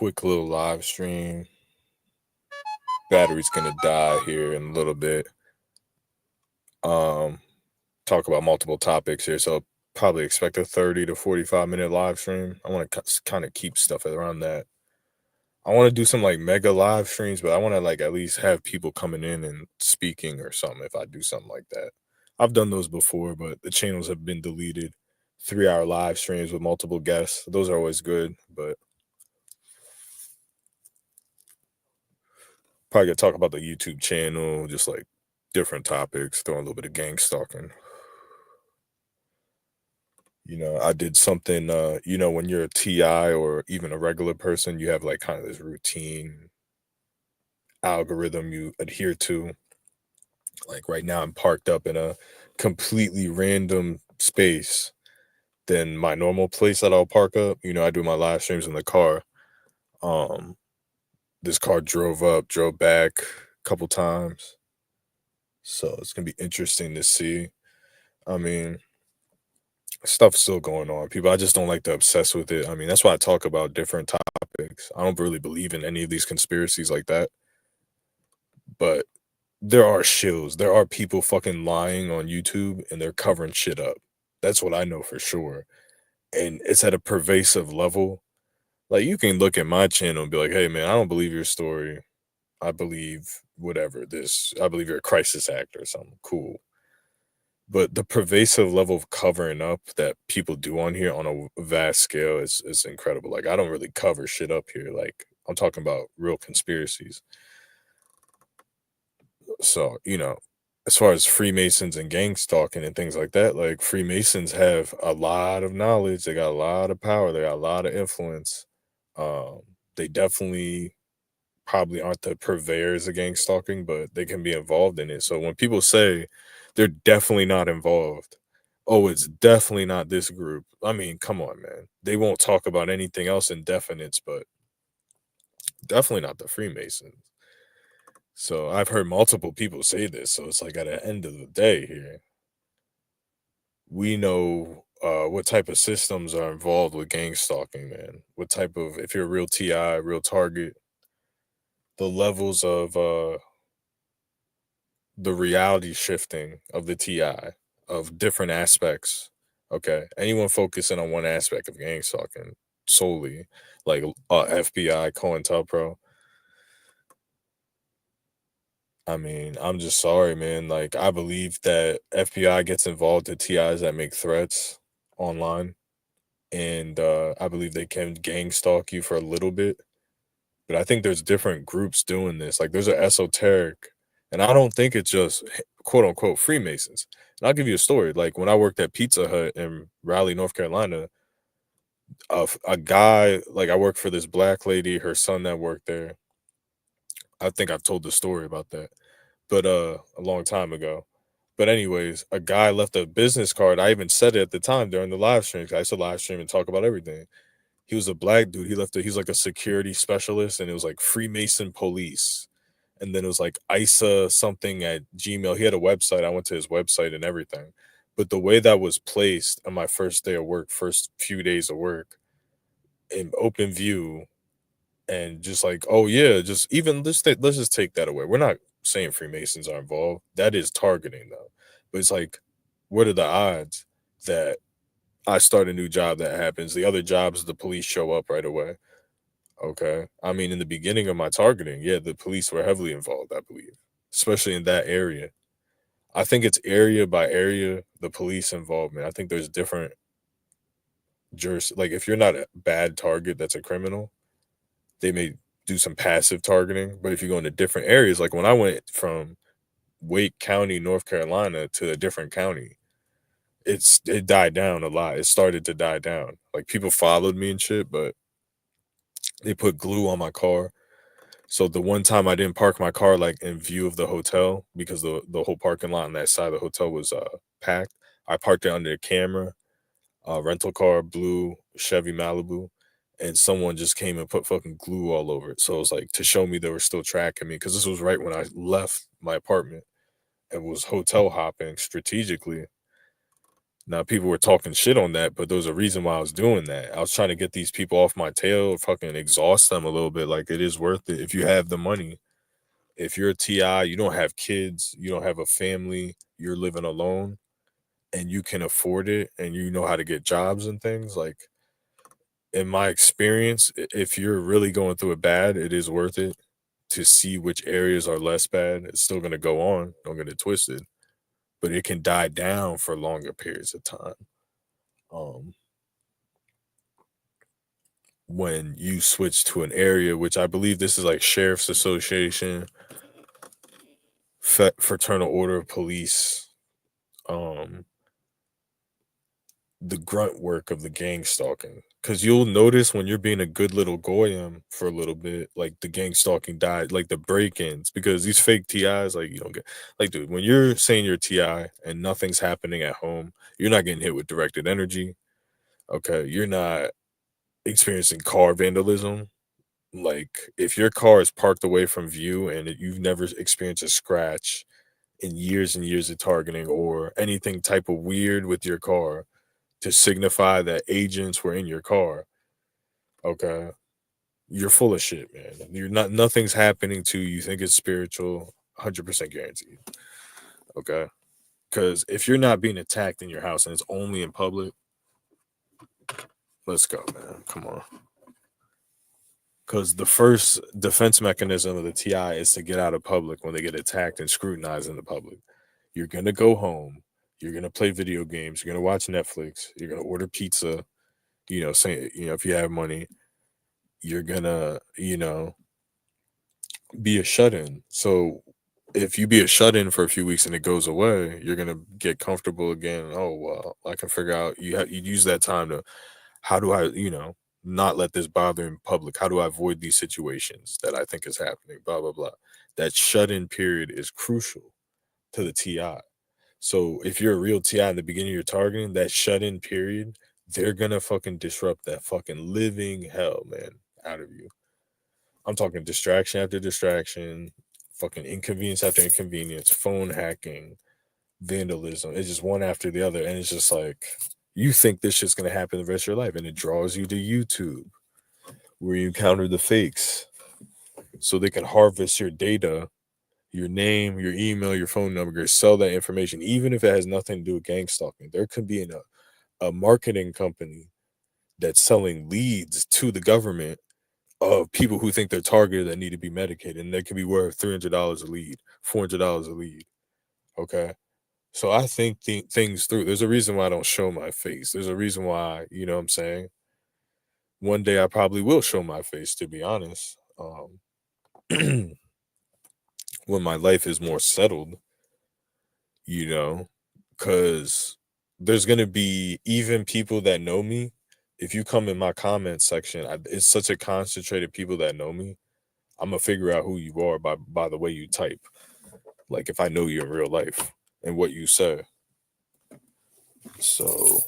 quick little live stream. Battery's gonna die here in a little bit. Um, Talk about multiple topics here, so probably expect a 30 to 45-minute live stream. I want to kind of keep stuff around that. I want to do some like mega live streams, but I want to like at least have people coming in and speaking or something if I do something like that. I've done those before, but the channels have been deleted. 3-hour live streams with multiple guests. Those are always good, but probably gonna talk about the YouTube channel, just like different topics, throwing a little bit of gang stalking. I did something, when you're a TI or even a regular person, you have like kind of this routine algorithm you adhere to. Like right now, I'm parked up in a completely random space than my normal place that I'll park up. I do my live streams in the car. Um, this car drove up, drove back a couple times. So it's gonna be interesting to see. I mean, stuff's still going on. People, I just don't like to obsess with it. I mean, that's why I talk about different topics. I don't really believe in any of these conspiracies like that. But there are shills. There are people fucking lying on YouTube and they're covering shit up. That's what I know for sure. And it's at a pervasive level. Like you can look at my channel and be like, hey man, I don't believe your story. I believe whatever this. I believe you're a crisis actor or something. Cool. But the pervasive level of covering up that people do on here on a vast scale is incredible. Like I don't really cover shit up here. Like I'm talking about real conspiracies. So, as far as Freemasons and gang stalking and things like that, like Freemasons have a lot of knowledge, they got a lot of power, they got a lot of influence. They definitely probably aren't the purveyors of gang stalking, but they can be involved in it. So when people say they're definitely not involved, oh, it's definitely not this group. I mean, come on, man. They won't talk about anything else in definites, but definitely not the Freemasons. So I've heard multiple people say this. So it's like at the end of the day here, we know what type of systems are involved with gang stalking, man. What type of, if you're a real TI, real target, the levels of the reality shifting of the TI of different aspects. Okay. Anyone focusing on one aspect of gang stalking solely, like FBI, COINTELPRO. I mean, I'm just sorry, man. Like, I believe that FBI gets involved in TIs that make threats online. And I believe they can gang stalk you for a little bit. But I think there's different groups doing this. Like, there's an esoteric, and I don't think it's just quote unquote Freemasons. And I'll give you a story. Like, when I worked at Pizza Hut in Raleigh, North Carolina, a guy, like, I worked for this black lady, her son that worked there. I think I've told the story about that, but a long time ago. But anyways, a guy left a business card. I even said it at the time during the live stream. 'Cause I used to live stream and talk about everything. He was a black dude. He's like a security specialist, and it was like Freemason Police. And then it was like ISA something at Gmail. He had a website. I went to his website and everything. But the way that was placed on my first day of work, first few days of work, in open view, and just like, oh yeah, just even let's just take that away. We're not saying Freemasons are involved. That is targeting though. But it's like, what are the odds that I start a new job that happens? The other jobs, the police show up right away. Okay. I mean, in the beginning of my targeting, yeah, the police were heavily involved, I believe, especially in that area. I think it's area by area, the police involvement. I think there's different like if you're not a bad target that's a criminal, they may do some passive targeting. But if you go into different areas, like when I went from Wake County, North Carolina to a different county, it died down a lot. It started to die down. Like people followed me and shit, but they put glue on my car. So the one time I didn't park my car like in view of the hotel because the whole parking lot on that side of the hotel was packed. I parked it under the camera, rental car, blue Chevy Malibu, and someone just came and put fucking glue all over it. So it was like to show me they were still tracking me because this was right when I left my apartment and was hotel hopping strategically. Now people were talking shit on that, but there was a reason why I was doing that. I was trying to get these people off my tail, fucking exhaust them a little bit. Like it is worth it if you have the money. If you're a TI, you don't have kids, you don't have a family, you're living alone, and you can afford it, and you know how to get jobs and things. Like in my experience, if you're really going through it bad, it is worth it to see which areas are less bad. It's still going to go on. Don't get it twisted, but it can die down for longer periods of time. Um, when you switch to an area, which I believe this is like sheriff's association, fraternal order of police, um, the grunt work of the gang stalking. Because you'll notice when you're being a good little goyim for a little bit, like the gang stalking died, like the break-ins, because these fake TIs, like you don't get, like, dude, when you're saying you're TI and nothing's happening at home, you're not getting hit with directed energy. Okay, you're not experiencing car vandalism. Like, if your car is parked away from view and you've never experienced a scratch in years and years of targeting or anything type of weird with your car to signify that agents were in your car, okay, you're full of shit, man. You're not, nothing's happening to you. You think it's spiritual, 100% guaranteed. Okay. Because if you're not being attacked in your house and it's only in public, let's go, man. Come on. Because the first defense mechanism of the TI is to get out of public when they get attacked and scrutinized in the public. You're going to go home. You're going to play video games. You're going to watch Netflix. You're going to order pizza. Say, if you have money, you're going to, be a shut in. So if you be a shut in for a few weeks and it goes away, you're going to get comfortable again. Oh, well, I can figure out, you use that time to, how do I, not let this bother in public? How do I avoid these situations that I think is happening? Blah, blah, blah. That shut in period is crucial to the TI. So if you're a real TI in the beginning you're targeting, that shut in period, they're gonna fucking disrupt that fucking living hell, man, out of you. I'm talking distraction after distraction, fucking inconvenience after inconvenience, phone hacking, vandalism. It's just one after the other. And it's just like, you think this shit's gonna happen the rest of your life. And it draws you to YouTube where you counter the fakes so they can harvest your data, your name, your email, your phone number, sell that information, even if it has nothing to do with gang stalking. There could be a marketing company that's selling leads to the government of people who think they're targeted that need to be medicated, and they can be worth $300 a lead, $400 a lead. Okay. So I think things through. There's a reason why I don't show my face. There's a reason why, you know what I'm saying? One day I probably will show my face, to be honest. When my life is more settled, you know, because there's going to be even people that know me. If you come in my comment section, it's such a concentrated people that know me. I'm gonna figure out who you are by the way you type. Like if I know you in real life and what you say. So,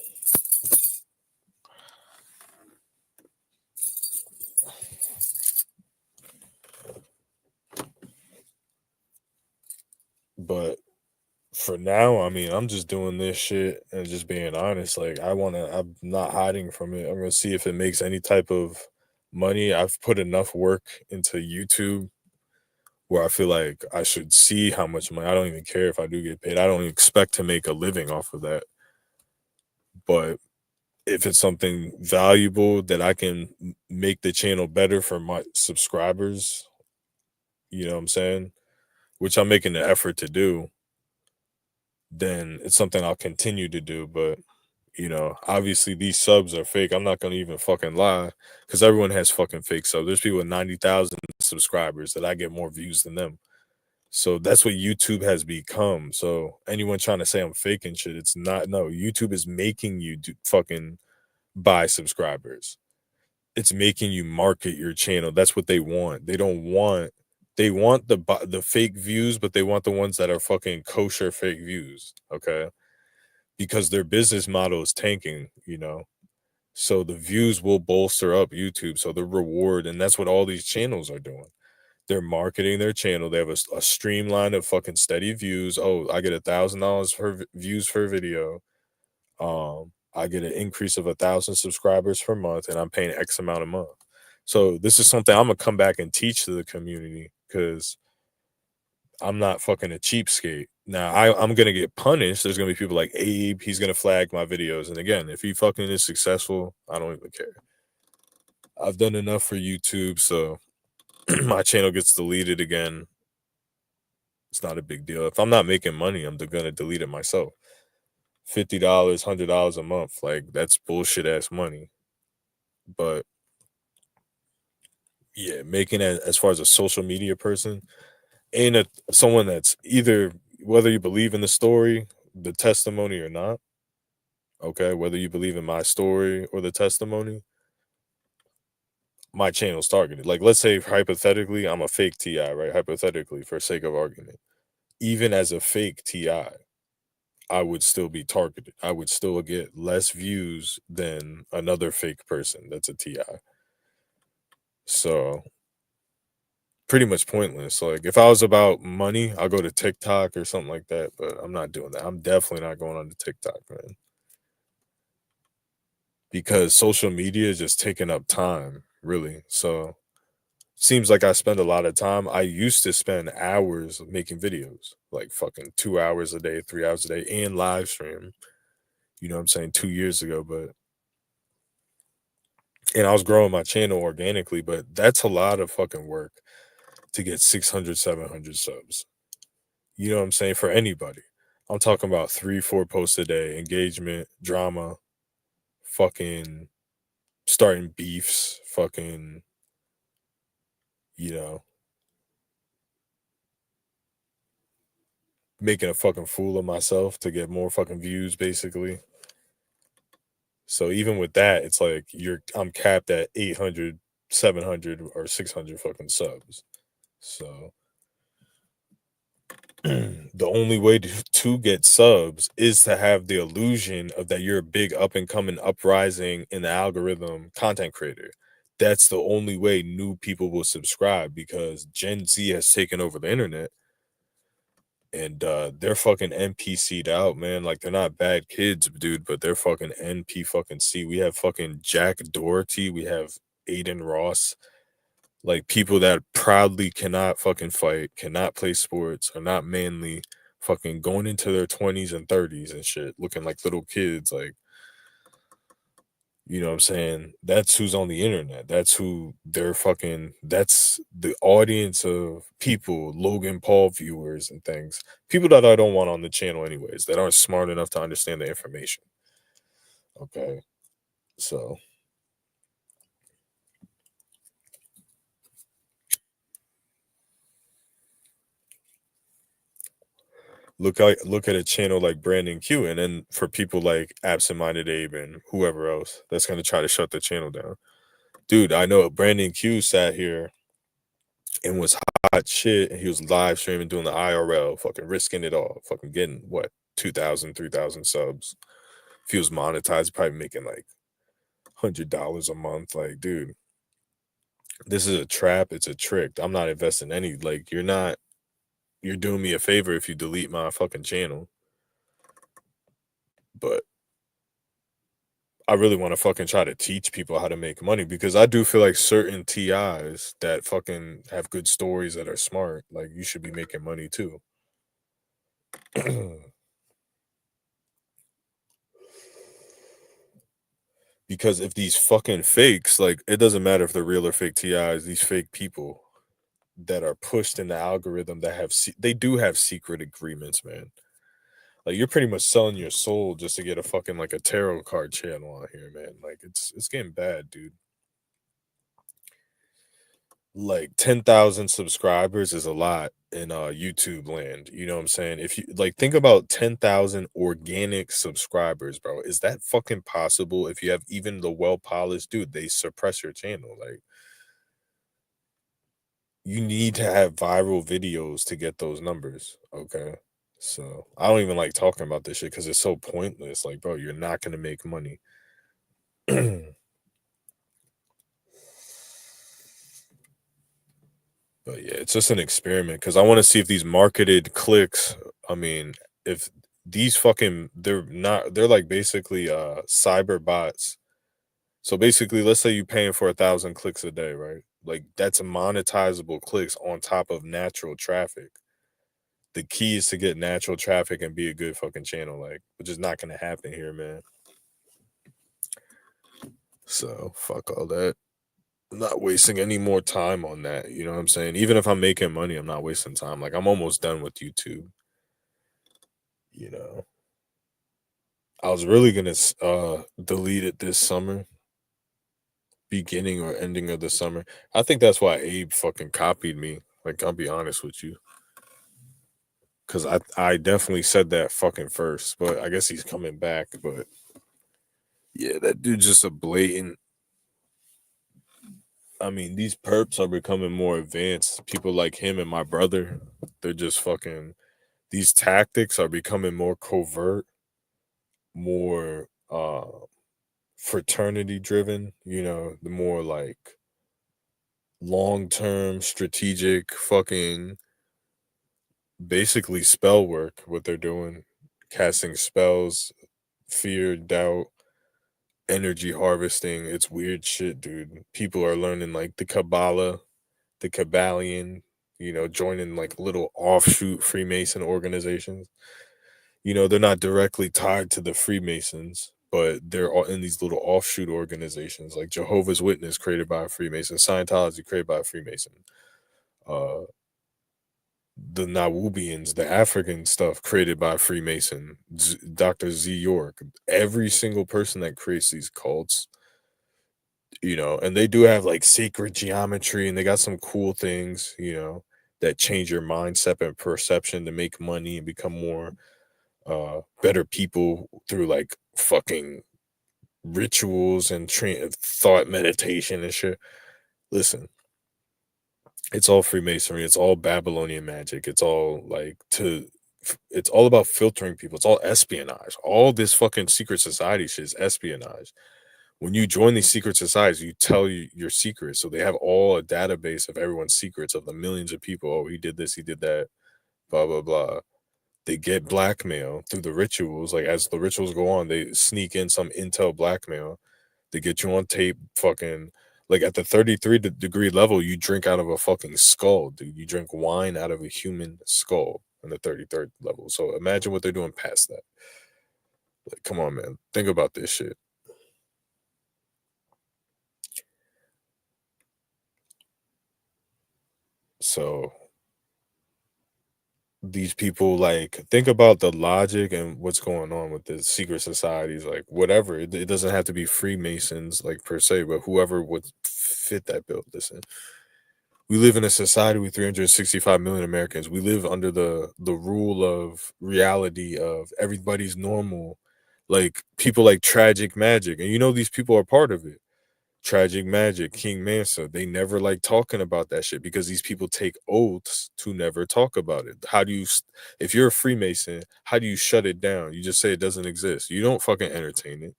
but for now, I mean, I'm just doing this shit and just being honest. Like I'm not hiding from it. I'm gonna see if it makes any type of money. I've put enough work into YouTube where I feel like I should see how much money. I don't even care if I do get paid. I don't expect to make a living off of that. But if it's something valuable that I can make the channel better for my subscribers, you know what I'm saying? Which I'm making the effort to do, then it's something I'll continue to do. But, obviously these subs are fake. I'm not going to even fucking lie because everyone has fucking fake subs. There's people with 90,000 subscribers that I get more views than them. So that's what YouTube has become. So anyone trying to say I'm faking shit, it's not. No, YouTube is making you fucking buy subscribers. It's making you market your channel. That's what they want. They want the fake views, but they want the ones that are fucking kosher fake views, okay? Because their business model is tanking. So the views will bolster up YouTube. So the reward, and that's what all these channels are doing. They're marketing their channel. They have a streamline of fucking steady views. Oh, I get $1,000 for views for a video. I get an increase of 1,000 subscribers per month, and I'm paying X amount a month. So this is something I'm gonna come back and teach to the community because I'm not fucking a cheapskate. Now I'm gonna get punished. There's gonna be people like Abe. He's gonna flag my videos, and again, if he fucking is successful, I don't even care. I've done enough for YouTube, so my channel gets deleted again. It's not a big deal. If I'm not making money, I'm gonna delete it myself. $50, $100 a month, like that's bullshit ass money. But yeah, making it as far as a social media person and someone that's either whether you believe in the story, the testimony or not. Okay, whether you believe in my story or the testimony, my channel's targeted. Like, let's say hypothetically, I'm a fake TI, right? Hypothetically, for sake of argument, even as a fake TI, I would still be targeted. I would still get less views than another fake person that's a TI. So pretty much pointless. Like if I was about money, I'll go to TikTok or something like that, but I'm not doing that. I'm definitely not going on to TikTok, man. Because social media is just taking up time, really. So seems like I spend a lot of time. I used to spend hours making videos, like fucking 2 hours a day, 3 hours a day, and live stream. You know what I'm saying? 2 years ago, but and I was growing my channel organically, but that's a lot of fucking work to get 600, 700 subs. You know what I'm saying? For anybody. I'm talking about 3, 4 posts a day, engagement, drama, fucking starting beefs, fucking, you know, making a fucking fool of myself to get more fucking views, basically. So even with that, it's like I'm capped at 800, 700, or 600 fucking subs. So the only way to get subs is to have the illusion of that you're a big up and coming uprising in the algorithm content creator. That's the only way new people will subscribe because Gen Z has taken over the internet and they're fucking NPC'd out, man. Like they're not bad kids, dude, but they're fucking NP fucking C. We have fucking Jack Doherty, we have Aiden Ross, like people that proudly cannot fucking fight, cannot play sports, are not manly, fucking going into their 20s and 30s and shit, looking like little kids, like you know what I'm saying? That's who's on the internet. That's who they're fucking that's the audience of people, Logan Paul viewers and things. People that I don't want on the channel anyways, that aren't smart enough to understand the information. Okay. So look at a channel like Brandon Q, and then for people like Absent Minded Abe and whoever else that's gonna try to shut the channel down. Dude, I know Brandon Q sat here and was hot shit, and he was live streaming doing the IRL, fucking risking it all, fucking getting what 2,000, 3,000 subs. If he was monetized, probably making like $100 a month. Like, dude, this is a trap. It's a trick. I'm not investing any. Like, you're not. You're doing me a favor if you delete my fucking channel. But I really want to fucking try to teach people how to make money because I do feel like certain TIs that fucking have good stories that are smart, like you should be making money too. Because if these fucking fakes, like it doesn't matter if they're real or fake TIs, these fake people that are pushed in the algorithm that have they do have secret agreements, man. Like you're pretty much selling your soul just to get a fucking like a tarot card channel on here, man. Like it's getting bad, dude. Like 10,000 subscribers is a lot in YouTube land. You know what I'm saying? If you like think about 10,000 organic subscribers, bro. Is that fucking possible if you have even the well polished dude, they suppress your channel. Like you need to have viral videos to get those numbers. Okay. So I don't even like talking about this shit because it's so pointless. Like, bro, you're not gonna make money. But yeah, it's just an experiment because I want to see if these marketed clicks, I mean, if these fucking they're like basically cyber bots. So basically, let's say you're paying for 1,000 clicks a day, right? Like that's monetizable clicks on top of natural traffic. The key is to get natural traffic and be a good fucking channel, like, which is not gonna happen here, man. So fuck all that. I'm not wasting any more time on that. You know what I'm saying? Even if I'm making money, I'm not wasting time. Like I'm almost done with YouTube. You know, I was really gonna delete it this summer, beginning or ending of the summer. I think that's why Abe fucking copied me. Like I'll be honest with you, because I definitely said that fucking first, but I guess he's coming back. But yeah, that dude's just a blatant. I mean, these perps are becoming more advanced. People like him and my brother, they're just fucking. These tactics are becoming more covert, more fraternity driven. You know, the more like long term strategic fucking basically spell work. What they're doing, casting spells, fear, doubt, energy harvesting. It's weird shit, dude. People are learning like the Kabbalah, the Kabbalion, you know, joining like little offshoot Freemason organizations. You know, they're not directly tied to the Freemasons, but they're all in these little offshoot organizations like Jehovah's Witness created by a Freemason, Scientology created by a Freemason, uh the Nawubians, the African stuff created by Freemason, Dr. Z York. Every single person that creates these cults, you know, and they do have like sacred geometry and they got some cool things, you know, that change your mindset and perception to make money and become more better people through like fucking rituals and thought meditation and shit. Listen, it's all Freemasonry. It's all Babylonian magic. It's all like it's all about filtering people. It's all espionage. All this fucking secret society shit is espionage. When you join these secret societies, you tell your secrets. So they have all a database of everyone's secrets of the millions of people. Oh, he did this, he did that, blah, blah, blah. They get blackmail through the rituals. Like as the rituals go on, they sneak in some intel blackmail. They get you on tape, fucking like at the 33 degree level, you drink out of a fucking skull, dude. You drink wine out of a human skull on the 33rd level. So imagine what they're doing past that. Like, come on, man. Think about this shit. So these people like think about the logic and what's going on with the secret societies, like whatever. It doesn't have to be Freemasons like per se, but whoever would fit that bill. Listen, we live in a society with 365 million Americans. We live under the rule of reality of everybody's normal. Like people like Tragic Magic, and you know these people are part of it. Tragic Magic, King Mansa, they never like talking about that shit because these people take oaths to never talk about it. How do you, if you're a Freemason, how do you shut it down? You just say it doesn't exist. You don't fucking entertain it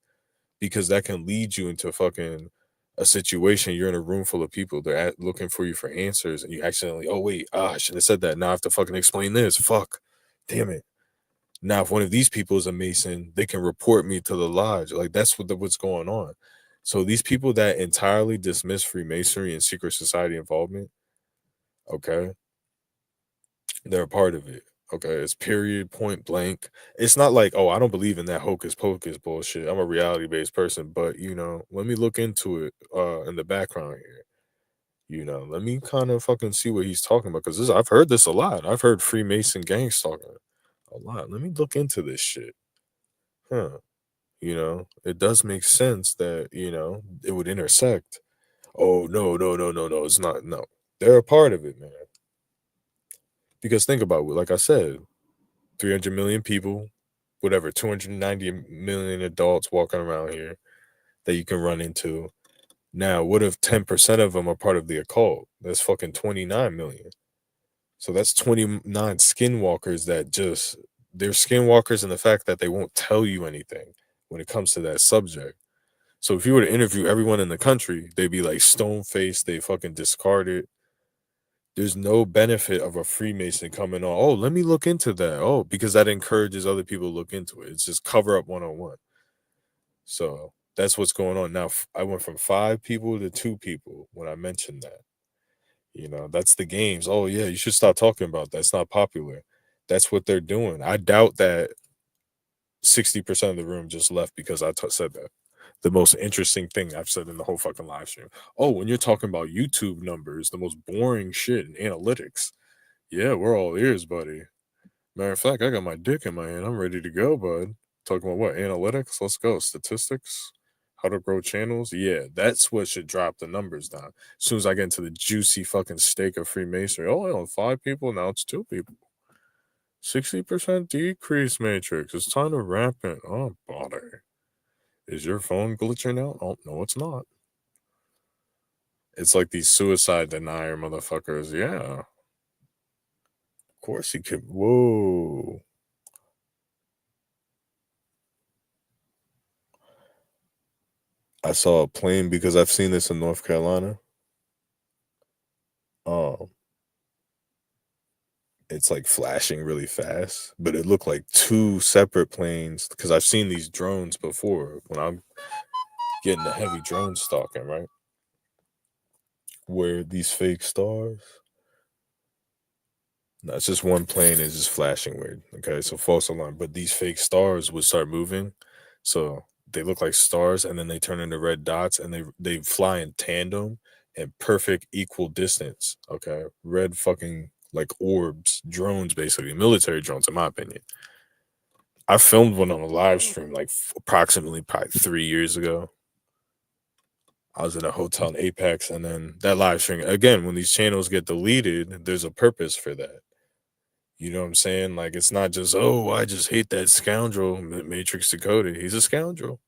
because that can lead you into fucking a situation. You're in a room full of people. They're looking for you for answers, and you accidentally, oh wait, I should have said that. Now I have to fucking explain this. Fuck, damn it. Now, if one of these people is a Mason, they can report me to the lodge. Like that's what's going on. So these people that entirely dismiss Freemasonry and secret society involvement, okay, they're a part of it. Okay, it's period, point blank. It's not like, oh, I don't believe in that hocus pocus bullshit. I'm a reality based person, but you know, let me look into it in the background here. You know, let me kind of fucking see what he's talking about because I've heard this a lot. I've heard Freemason gangs talking a lot. Let me look into this shit. Huh. You know, it does make sense that, you know, it would intersect. Oh, no, no, no, no, no. It's not. No, they're a part of it, man. Because think about it. Like I said, 300 million people, whatever, 290 million adults walking around here that you can run into. Now, what if 10% of them are part of the occult? That's fucking 29 million. So that's 29 skinwalkers that just, they're skinwalkers in the fact that they won't tell you anything when it comes to that subject. So if you were to interview everyone in the country, they'd be like stone faced, they fucking discard it. There's no benefit of a Freemason coming on, "Oh, let me look into that." Oh, because that encourages other people to look into it. It's just cover up 101. So, that's what's going on now. I went from 5 people to 2 people when I mentioned that. That's the games. "Oh, yeah, you should stop talking about that. It's not popular." That's what they're doing. I doubt that 60% of the room just left because said that. The most interesting thing I've said in the whole fucking live stream. "Oh, when you're talking about YouTube numbers, the most boring shit in analytics. Yeah, we're all ears, buddy. Matter of fact, I got my dick in my hand. I'm ready to go, bud." Talking about what? Analytics? Let's go. Statistics? How to grow channels? Yeah, that's what should drop the numbers down. As soon as I get into the juicy fucking steak of Freemasonry, oh, 5 people, now it's 2 people. 60% decrease, Matrix. It's time to wrap it. Oh, bother. Is your phone glitching out? Oh, no, it's not. It's like these suicide denier motherfuckers. Yeah. Of course you could. Whoa. I saw a plane because I've seen this in North Carolina. Um, it's like flashing really fast, but it looked like 2 separate planes because I've seen these drones before when I'm getting the heavy drone stalking, right? Where these fake stars. No, it's just one plane is just flashing weird. Okay, so false alarm. But these fake stars would start moving, so they look like stars, and then they turn into red dots, and they fly in tandem and perfect equal distance. Okay, red fucking like orbs, drones, basically military drones, in my opinion. I filmed one on a live stream like approximately probably 3 years ago. I was in a hotel in Apex, and then that live stream again. When these channels get deleted, there's a purpose for that. You know what I'm saying? Like, it's not just, "Oh, I just hate that scoundrel, Matrix Dakota. He's a scoundrel.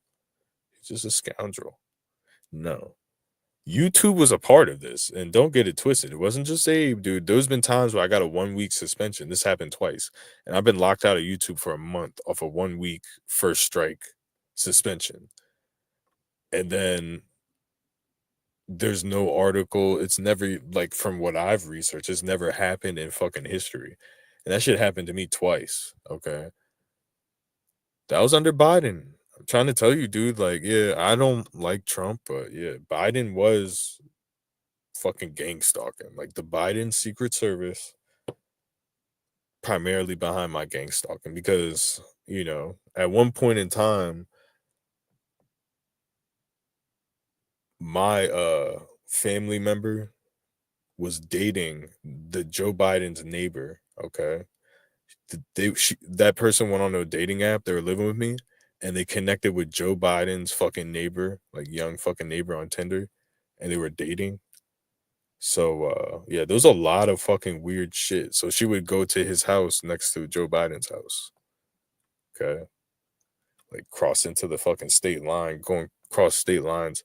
He's just a scoundrel." No. YouTube was a part of this, and don't get it twisted. It wasn't just Abe, dude. There's been times where I got a 1-week suspension. This happened twice. And I've been locked out of YouTube for a month off a 1-week first strike suspension. And then there's no article. It's never, like, from what I've researched, it's never happened in fucking history. And that shit happened to me twice. Okay. That was under Biden. I'm trying to tell you, dude, like, yeah, I don't like Trump, but yeah, Biden was fucking gang stalking. Like the Biden Secret Service primarily behind my gang stalking because, at one point in time, my family member was dating the Joe Biden's neighbor, okay? That person went on a dating app. They were living with me, and they connected with Joe Biden's fucking neighbor, like young fucking neighbor on Tinder, and they were dating. So yeah, there's a lot of fucking weird shit. So she would go to his house next to Joe Biden's house. Okay, like cross into the fucking state line, going cross state lines.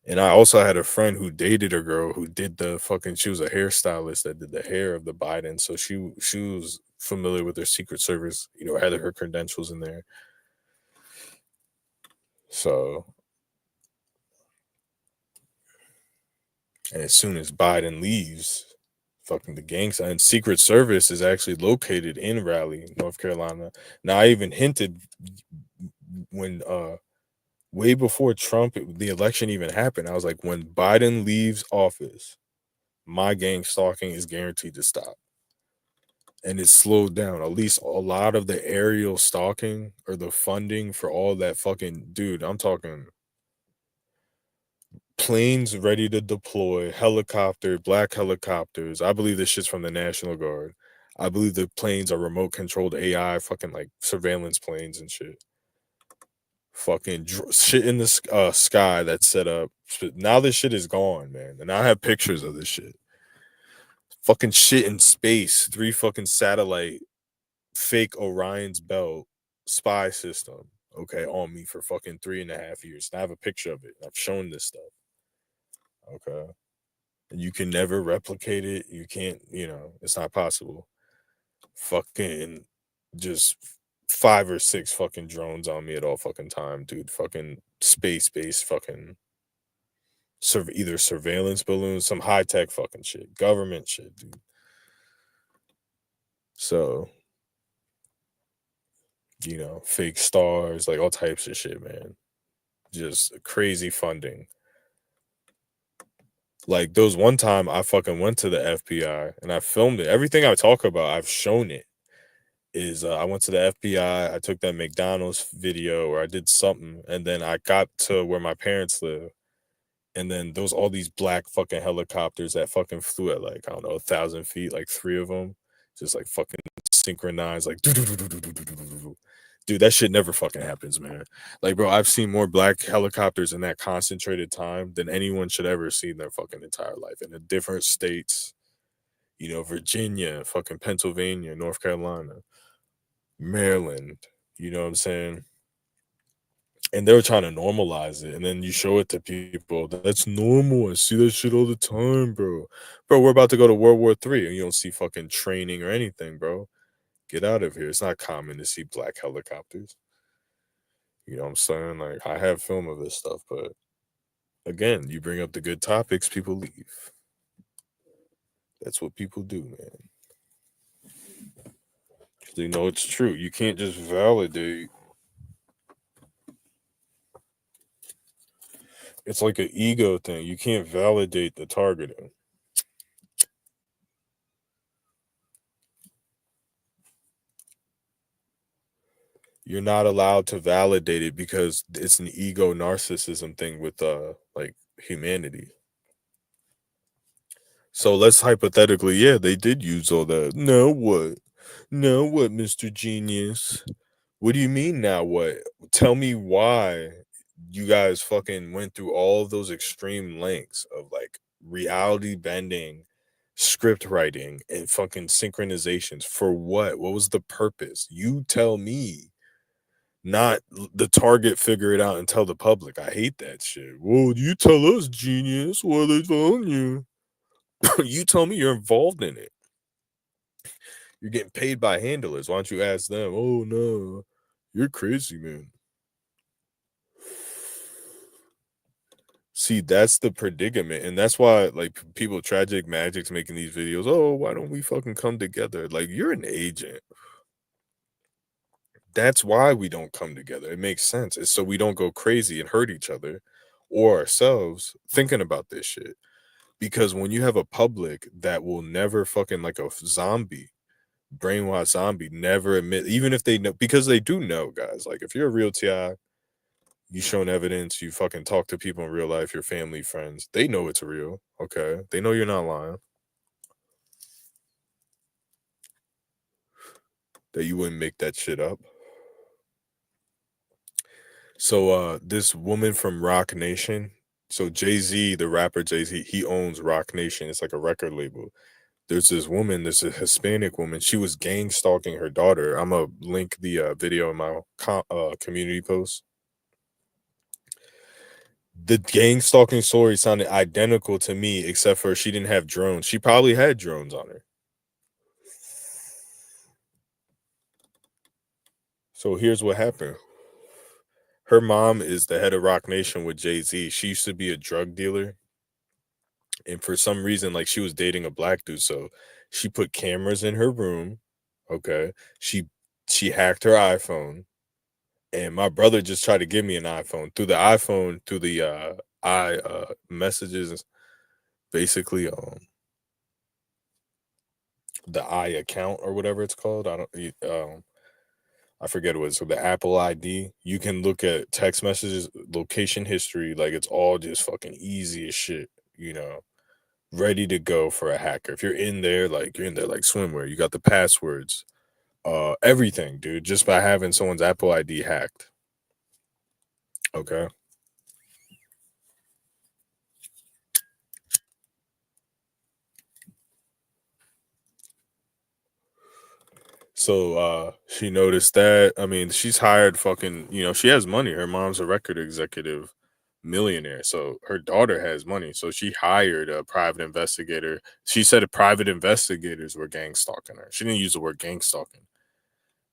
And I also had a friend who dated a girl who did the fucking. She was a hairstylist that did the hair of the Biden, so she was familiar with their Secret Service. Had her credentials in there. So, and as soon as Biden leaves, fucking the gangs and Secret Service is actually located in Raleigh, North Carolina. Now I even hinted when way before Trump the election even happened. I was like, when Biden leaves office, my gang stalking is guaranteed to stop. And it's slowed down. At least a lot of the aerial stalking or the funding for all that fucking dude, I'm talking planes ready to deploy, black helicopters. I believe this shit's from the National Guard. I believe the planes are remote controlled AI, fucking like surveillance planes and shit. Fucking shit in the sky that's set up. Now this shit is gone, man. And I have pictures of this shit. Fucking shit in space. 3 fucking satellite fake Orion's belt spy system. Okay, on me for fucking 3.5 years. And I have a picture of it. I've shown this stuff. Okay. You can never replicate it. You can't, it's not possible. Fucking just 5 or 6 fucking drones on me at all fucking time, dude. Fucking space based fucking either surveillance balloons, some high tech fucking shit, government shit, dude. So, fake stars, like all types of shit, man. Just crazy funding. Like there was one time I fucking went to the FBI and I filmed it. Everything I talk about, I've shown it. Is I went to the FBI, I took that McDonald's video or I did something, and then I got to where my parents live, and then there was all these black fucking helicopters that fucking flew at like, I don't know, 1,000 feet, like three of them, just like fucking synchronized, like dude, that shit never fucking happens, man. Like, bro, I've seen more black helicopters in that concentrated time than anyone should ever see in their fucking entire life in the different states, Virginia, fucking Pennsylvania, North Carolina, Maryland, you know what I'm saying? And they were trying to normalize it, and then you show it to people. That's normal. I see that shit all the time, bro. Bro, we're about to go to World War III, and you don't see fucking training or anything, bro. Get out of here. It's not common to see black helicopters. You know what I'm saying? Like, I have film of this stuff, but again, you bring up the good topics, people leave. That's what people do, man. They know it's true. You can't just validate. It's like an ego thing. You can't validate the targeting. You're not allowed to validate it because it's an ego narcissism thing with like humanity. So let's hypothetically, yeah, they did use all that. Now what? Now what, Mr. Genius? What do you mean now what? Tell me why you guys fucking went through all of those extreme lengths of like reality bending, script writing, and fucking synchronizations for what? What was the purpose? You tell me. Not the target figure it out and tell the public. I hate that shit. Well, you tell us, genius. What are they telling you? You tell me you're involved in it. You're getting paid by handlers. Why don't you ask them? Oh no, you're crazy, man. See, that's the predicament, and that's why like people tragic magic's making these videos. Oh, why don't we fucking come together? Like you're an agent. That's why we don't come together. It makes sense. It's so we don't go crazy and hurt each other or ourselves thinking about this shit. Because when you have a public that will never fucking like a zombie, brainwashed zombie, never admit, even if they know, because they do know, guys. Like if you're a real TI, you shown evidence, you fucking talk to people in real life, your family, friends, they know it's real. Okay. They know you're not lying. That you wouldn't make that shit up. So this woman from Rock Nation, so Jay-Z, the rapper Jay-Z, he owns Rock Nation. It's like a record label. There's this woman, there's a Hispanic woman. She was gang stalking her daughter. I'm gonna link the video in my community post. The gang stalking story sounded identical to me, except for she didn't have drones. She probably had drones on her. So here's what happened. Her mom is the head of Rock Nation with Jay-Z. She used to be a drug dealer. And for some reason, like she was dating a black dude. So she put cameras in her room. Okay. She hacked her iPhone. And my brother just tried to give me an iPhone. Through the iPhone, through the I messages, basically the I account or whatever it's called. I forget what it's so the Apple ID. You can look at text messages, location history, like it's all just fucking easy as shit, ready to go for a hacker. If you're in there, like you're in there like swimwear, you got the passwords, everything, dude, just by having someone's Apple ID hacked. Okay. So she noticed that. I mean, she's hired fucking, she has money. Her mom's a record executive millionaire. So her daughter has money. So she hired a private investigator. She said private investigators were gang stalking her. She didn't use the word gang stalking.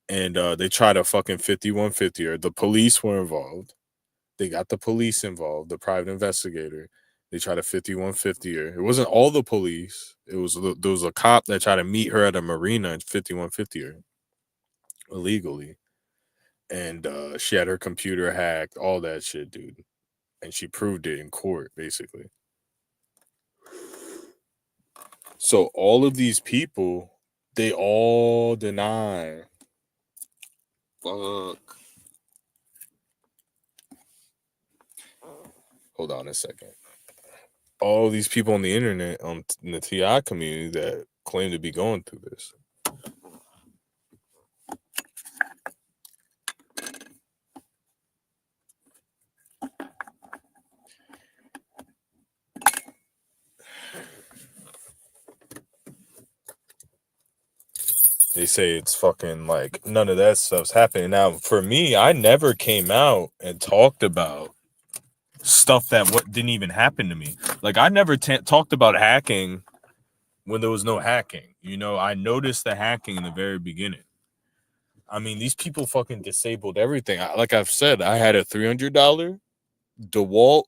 And they tried a fucking 5150 her. The police were involved. They got the police involved, the private investigator. They tried to 5150 her. It wasn't all the police. There was a cop that tried to meet her at a marina and 5150 her illegally. And she had her computer hacked, all that shit, dude. And she proved it in court, basically. So all of these people, they all deny. Fuck. Hold on a second. All these people on the internet, in the TI community, that claim to be going through this. They say it's fucking like none of that stuff's happening. Now, for me, I never came out and talked about stuff that didn't even happen to me. Like, I never talked about hacking when there was no hacking. You know, I noticed the hacking in the very beginning. I mean, these people fucking disabled everything. Like I've said, I had a $300 DeWalt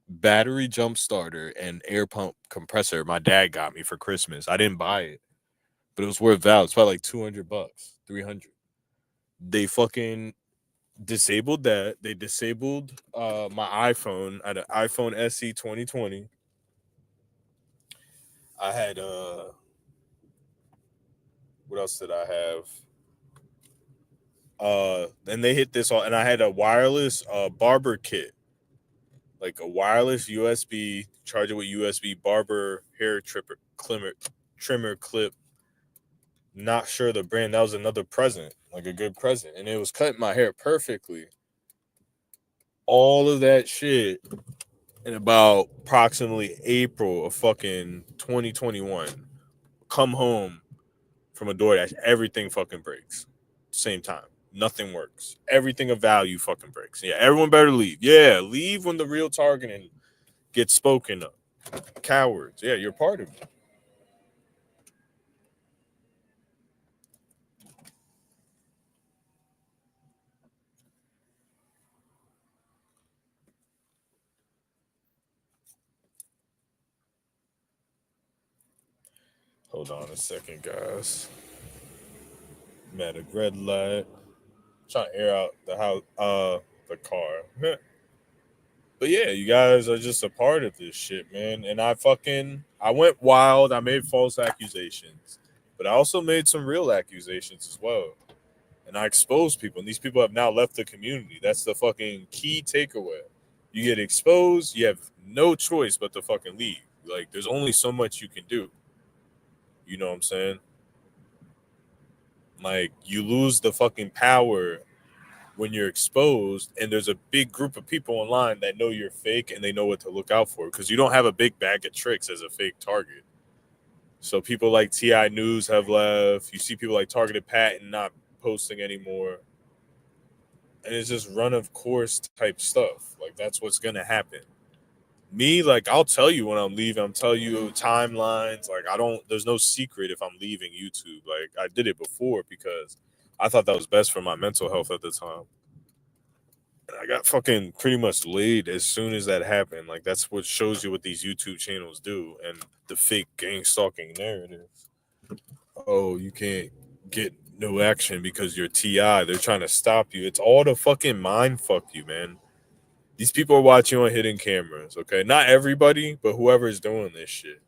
battery jump starter and air pump compressor my dad got me for Christmas. I didn't buy it, but it was worth value. It's probably like $200, 300. They fucking disabled that. They disabled my iPhone. I had an iPhone SE 2020. I had what else did I have? And they hit this all, and I had a wireless barber kit, like a wireless USB, charge it with USB barber hair trimmer clip. Not sure the brand. That was another present, like a good present, and it was cutting my hair perfectly. All of that shit in about approximately April of fucking 2021. Come home from a DoorDash, everything fucking breaks. Same time. Nothing works. Everything of value fucking breaks. Yeah, everyone better leave. Yeah, leave when the real targeting gets spoken of. Cowards. Yeah, you're part of it. Hold on a second, guys. I'm at a red light. Trying to air out the car. But yeah, you guys are just a part of this shit, man. And I went wild. I made false accusations, but I also made some real accusations as well. And I exposed people, and these people have now left the community. That's the fucking key takeaway. You get exposed, you have no choice but to fucking leave. Like, there's only so much you can do. You know what I'm saying? Like, you lose the fucking power when you're exposed, and there's a big group of people online that know you're fake and they know what to look out for because you don't have a big bag of tricks as a fake target. So people like TI News have left. You see people like Targeted Patton not posting anymore. And it's just run of course type stuff. Like, that's what's gonna happen. Me, like, I'll tell you when I'm leaving. I'm telling you timelines. Like, I don't. There's no secret if I'm leaving YouTube. Like, I did it before because I thought that was best for my mental health at the time. And I got fucking pretty much laid as soon as that happened. Like, that's what shows you what these YouTube channels do and the fake gang stalking narrative. Oh, you can't get no action because you're TI. They're trying to stop you. It's all to fucking mind fuck you, man. These people are watching on hidden cameras, okay? Not everybody, but whoever is doing this shit.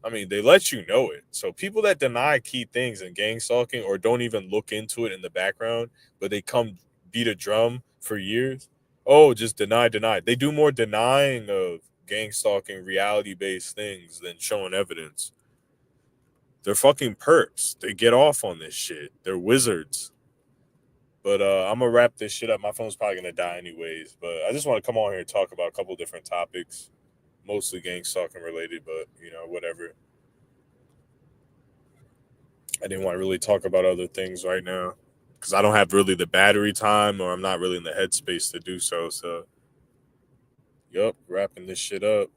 I mean, they let you know it. So people that deny key things in gang stalking or don't even look into it in the background, but they come beat a drum for years. Oh, just deny, deny. They do more denying of gang stalking reality based things than showing evidence. They're fucking perps. They get off on this shit. They're wizards. But I'm gonna wrap this shit up. My phone's probably gonna die anyways. But I just want to come on here and talk about a couple different topics, mostly gang stalking related. But whatever. I didn't want to really talk about other things right now because I don't have really the battery time, or I'm not really in the headspace to do so. So, yup, wrapping this shit up.